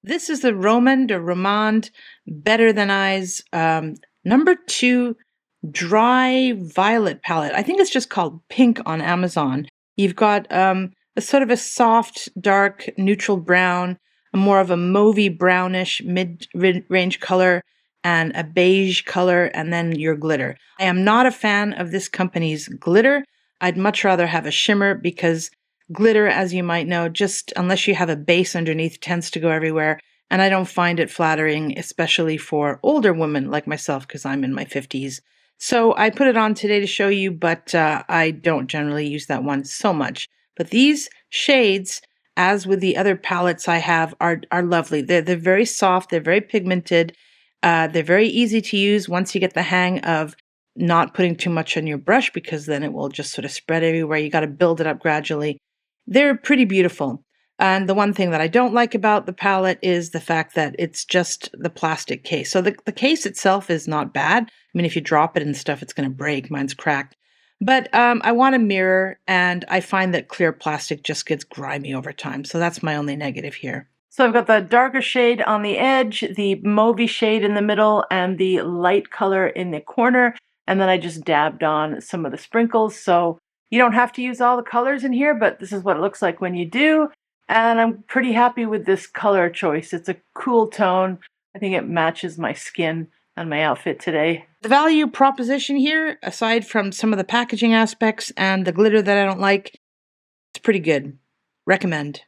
This is the Rom&nd or Rom&nd Better Than Eyes number 2 Dry Violet palette. I think it's just called Pink on Amazon. You've got a sort of a soft, dark, neutral brown, more of a mauvey brownish mid-range color, and a beige color, and then your glitter. I am not a fan of this company's glitter. I'd much rather have a shimmer because glitter, as you might know, just unless you have a base underneath, tends to go everywhere. And I don't find it flattering, especially for older women like myself, because I'm in my 50s. So I put it on today to show you, but I don't generally use that one so much. But these shades, as with the other palettes I have, are lovely. They're very soft. They're very pigmented. They're very easy to use once you get the hang of not putting too much on your brush, because then it will just sort of spread everywhere. You got to build it up gradually. They're pretty beautiful. And the one thing that I don't like about the palette is the fact that it's just the plastic case. So the case itself is not bad. I mean, if you drop it and stuff, it's going to break. Mine's cracked. But I want a mirror, and I find that clear plastic just gets grimy over time. So that's my only negative here. So I've got the darker shade on the edge, the mauvey shade in the middle, and the light color in the corner. And then I just dabbed on some of the sprinkles. So you don't have to use all the colors in here, but this is what it looks like when you do. And I'm pretty happy with this color choice. It's a cool tone. I think it matches my skin and my outfit today. The value proposition here, aside from some of the packaging aspects and the glitter that I don't like, it's pretty good. Recommend.